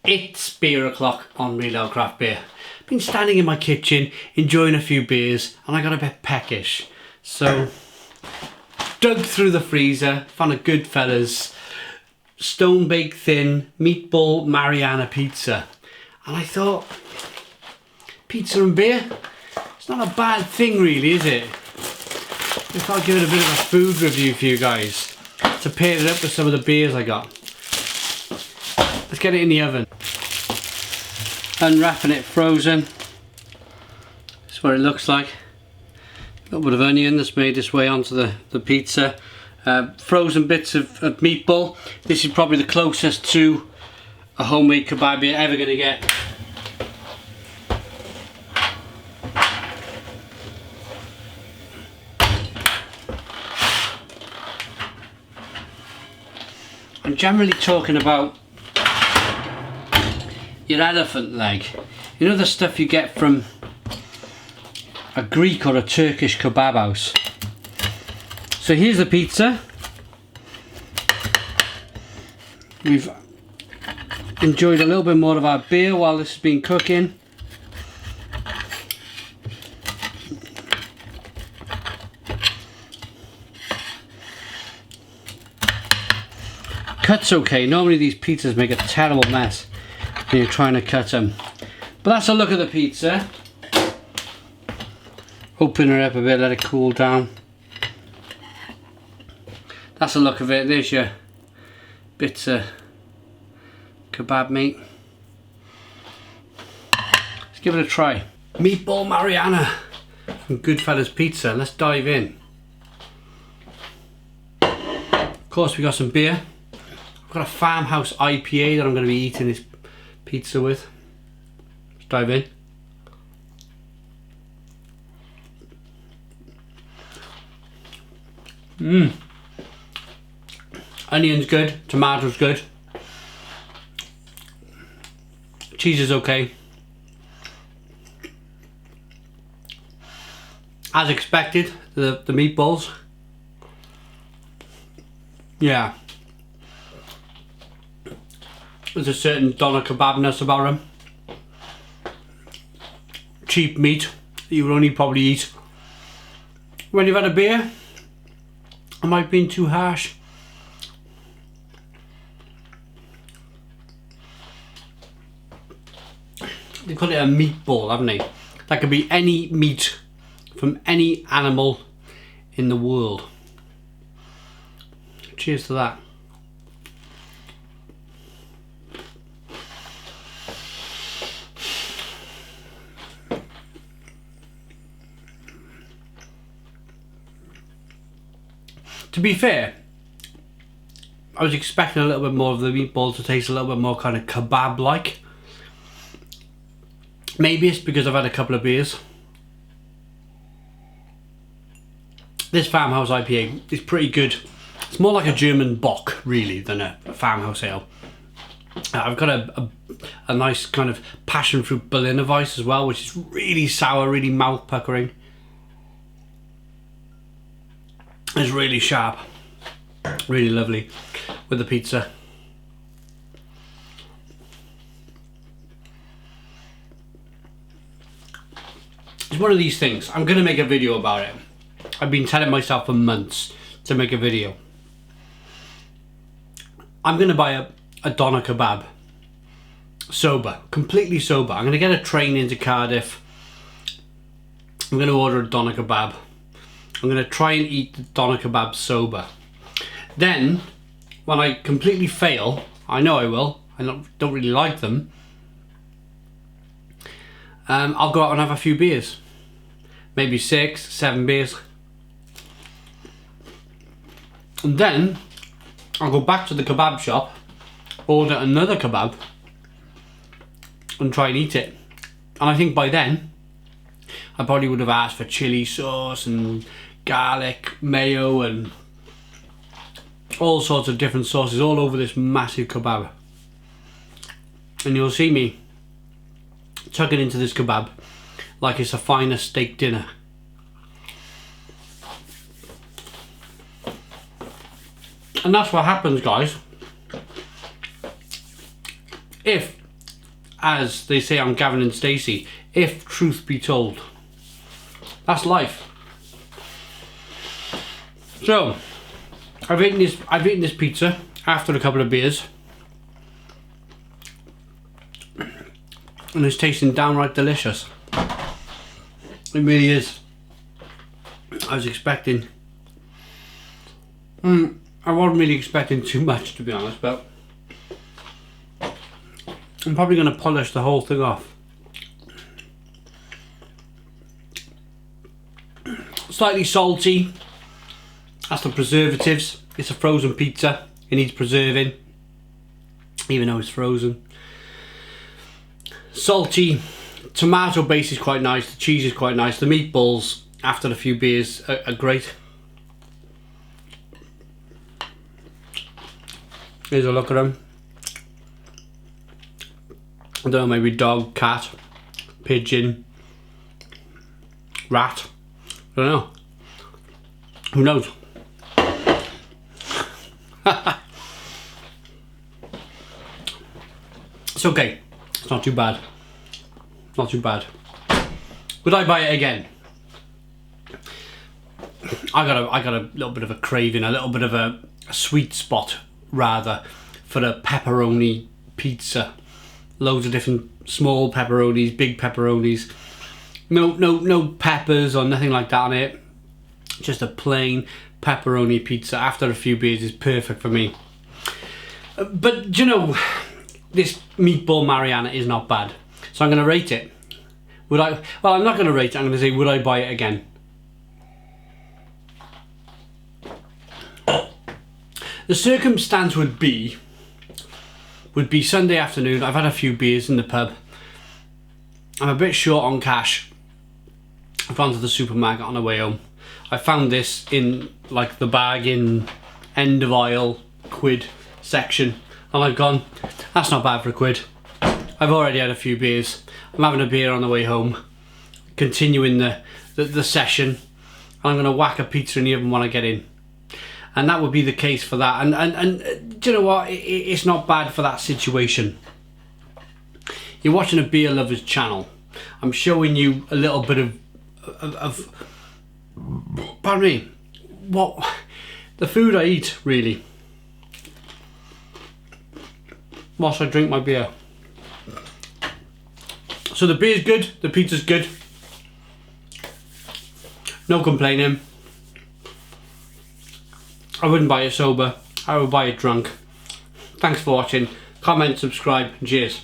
It's beer o'clock on Real Ale Craft Beer. Been standing in my kitchen enjoying a few beers and I got a bit peckish. So dug through the freezer, found a Goodfella's StoneBaked thin Meatball Marinara pizza. And I thought, pizza and beer? It's not a bad thing really, is it? I thought I'd give it a bit of a food review for you guys to pair it up with some of the beers I got. Let's get it in the oven. Unwrapping it frozen. That's what it looks like. A little bit of onion that's made its way onto the pizza. Frozen bits of meatball. This is probably the closest to a homemade kebab you're ever going to get. I'm generally talking about your elephant leg. You know the stuff you get from a Greek or a Turkish kebab house. So here's the pizza. We've enjoyed a little bit more of our beer while this has been cooking. Cut's okay. Normally these pizzas make a terrible mess when you're trying to cut them. But that's a look at the pizza. Open her up a bit, let it cool down. That's a look of it. There's your bits of kebab meat. Let's give it a try. Meatball Marinara from Goodfella's Pizza. Let's dive in. Of course we got some beer. I've got a farmhouse IPA that I'm going to be eating this pizza with. Let's dive in. Onion's good, tomato's good. Cheese is okay. As expected, the meatballs. Yeah. There's a certain doner kebabness about them. Cheap meat that you would only probably eat when you've had a beer. Am I being too harsh? They call it a meatball, haven't they? That could be any meat from any animal in the world. Cheers to that. To be fair, I was expecting a little bit more of the meatball to taste a little bit more kind of kebab-like. Maybe it's because I've had a couple of beers. This farmhouse IPA is pretty good. It's more like a German Bock, really, than a farmhouse ale. I've got a nice kind of passion fruit Berliner Weiss as well, which is really sour, really mouth-puckering. It's really sharp, really lovely with the pizza. It's one of these things. I'm going to make a video about it. I've been telling myself for months to make a video. I'm going to buy a doner kebab. Sober, completely sober. I'm going to get a train into Cardiff. I'm going to order a doner kebab. I'm going to try and eat the doner kebab sober. Then, when I completely fail, I know I will, I don't really like them, I'll go out and have a few beers. Maybe 6, 7 beers. And then, I'll go back to the kebab shop, order another kebab, and try and eat it. And I think by then, I probably would have asked for chili sauce and garlic, mayo and all sorts of different sauces all over this massive kebab. And you'll see me tucking into this kebab like it's a finer steak dinner. And that's what happens, guys, if as they say on Gavin and Stacey, if truth be told. That's life. So, I've eaten this pizza after a couple of beers, and it's tasting downright delicious. It really is. I was expecting, I wasn't really expecting too much, to be honest, but I'm probably going to polish the whole thing off. Slightly salty. That's the preservatives. It's a frozen pizza. It needs preserving, even though it's frozen. Salty. Tomato base is quite nice. The cheese is quite nice. The meatballs, after a few beers, are great. Here's a look at them. I don't know, maybe dog, cat, pigeon, rat. I don't know. Who knows? It's okay. It's not too bad. Not too bad. Would I buy it again? I got a little bit of a craving, a little bit of a sweet spot rather, for a pepperoni pizza. Loads of different small pepperonis, big pepperonis. No peppers or nothing like that on it. Just a plain pepperoni pizza after a few beers is perfect for me. But do you know, this Meatball Marinara is not bad. So I'm going to rate it. Would I? Well, I'm not going to rate it. I'm going to say, would I buy it again? The circumstance would be Sunday afternoon. I've had a few beers in the pub. I'm a bit short on cash. I've gone to the supermarket on the way home. I found this in like the bargain end of aisle quid section, and I've gone, that's not bad for £1. I've already had a few beers. I'm having a beer on the way home, continuing the session, and I'm going to whack a pizza in the oven when I get in. And that would be the case for that. And do you know what? It's not bad for that situation. You're watching a beer lover's channel. I'm showing you a little bit of pardon me, what the food I eat, really, whilst I drink my beer. So the beer's good, the pizza's good, no complaining. I wouldn't buy it sober, I would buy it drunk. Thanks for watching. Comment, subscribe, cheers.